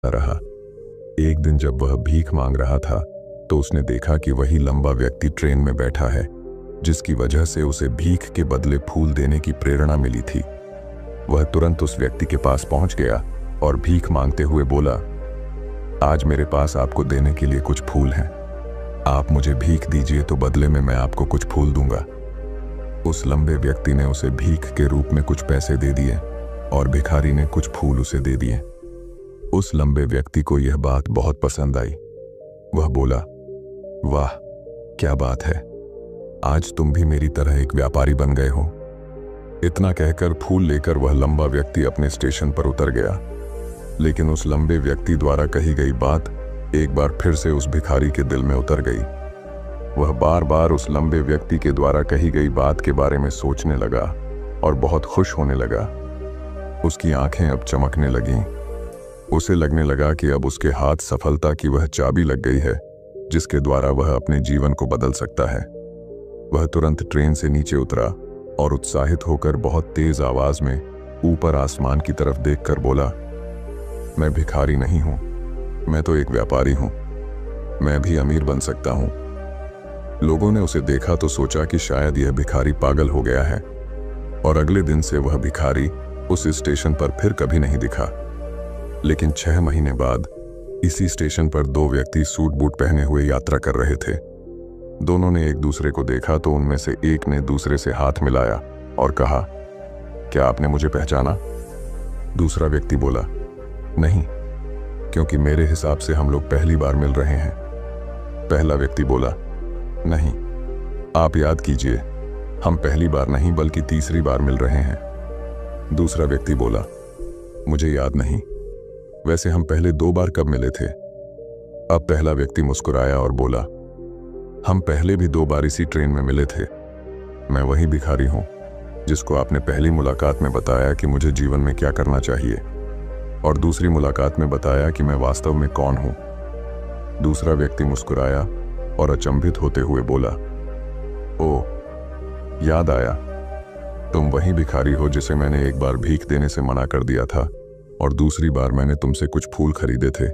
रहा। एक दिन जब वह भीख मांग रहा था तो उसने देखा कि वही लंबा व्यक्ति ट्रेन में बैठा है, जिसकी वजह से उसे भीख के बदले फूल देने की प्रेरणा मिली थी। वह तुरंत उस व्यक्ति के पास पहुंच गया और भीख मांगते हुए बोला, आज मेरे पास आपको देने के लिए कुछ फूल हैं। आप मुझे भीख दीजिए तो बदले में मैं आपको कुछ फूल दूंगा। उस लंबे व्यक्ति ने उसे भीख के रूप में कुछ पैसे दे दिए और भिखारी ने कुछ फूल उसे दे दिए। उस लंबे व्यक्ति को यह बात बहुत पसंद आई। वह बोला, वाह क्या बात है, आज तुम भी मेरी तरह एक व्यापारी बन गए हो। इतना कहकर फूल लेकर वह लंबा व्यक्ति अपने स्टेशन पर उतर गया। लेकिन उस लंबे व्यक्ति द्वारा कही गई बात एक बार फिर से उस भिखारी के दिल में उतर गई। वह बार बार उस लंबे व्यक्ति के द्वारा कही गई बात के बारे में सोचने लगा और बहुत खुश होने लगा। उसकी आंखें अब चमकने लगीं। उसे लगने लगा कि अब उसके हाथ सफलता की वह चाबी लग गई है जिसके द्वारा वह अपने जीवन को बदल सकता है। वह तुरंत ट्रेन से नीचे उतरा और उत्साहित होकर बहुत तेज आवाज में ऊपर आसमान की तरफ देखकर बोला, मैं भिखारी नहीं हूं, मैं तो एक व्यापारी हूं। मैं भी अमीर बन सकता हूं। लोगों ने उसे देखा तो सोचा कि शायद यह भिखारी पागल हो गया है और अगले दिन से वह भिखारी उस स्टेशन पर फिर कभी नहीं दिखा। लेकिन 6 महीने बाद इसी स्टेशन पर 2 व्यक्ति सूट बूट पहने हुए यात्रा कर रहे थे। दोनों ने एक दूसरे को देखा तो उनमें से एक ने दूसरे से हाथ मिलाया और कहा, क्या आपने मुझे पहचाना? दूसरा व्यक्ति बोला, नहीं, क्योंकि मेरे हिसाब से हम लोग पहली बार मिल रहे हैं। पहला व्यक्ति बोला, नहीं, आप याद कीजिए, हम पहली बार नहीं बल्कि तीसरी बार मिल रहे हैं। दूसरा व्यक्ति बोला, मुझे याद नहीं, वैसे हम पहले 2 बार कब मिले थे? अब पहला व्यक्ति मुस्कुराया और बोला, हम पहले भी 2 बार इसी ट्रेन में मिले थे। मैं वही भिखारी हूं जिसको आपने पहली मुलाकात में बताया कि मुझे जीवन में क्या करना चाहिए और दूसरी मुलाकात में बताया कि मैं वास्तव में कौन हूं। दूसरा व्यक्ति मुस्कुराया और अचंभित होते हुए बोला, ओह, याद आया, तुम वही भिखारी हो जिसे मैंने एक बार भीख देने से मना कर दिया था और दूसरी बार मैंने तुमसे कुछ फूल खरीदे थे।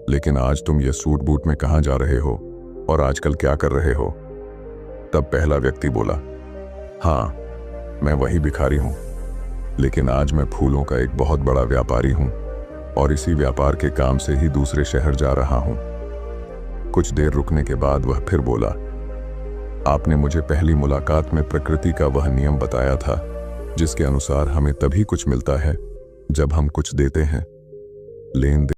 लेकिन आज तुम ये सूट बूट में कहां जा रहे हो और आजकल क्या कर रहे हो? तब पहला व्यक्ति बोला, हाँ, मैं वही भिखारी हूं, लेकिन आज मैं फूलों का एक बहुत बड़ा व्यापारी हूं और इसी व्यापार के काम से ही दूसरे शहर जा रहा हूं। कुछ देर रुकने के बाद वह फिर बोला, आपने मुझे पहली मुलाकात में प्रकृति का वह नियम बताया था जिसके अनुसार हमें तभी कुछ मिलता है जब हम कुछ देते हैं। लेन देन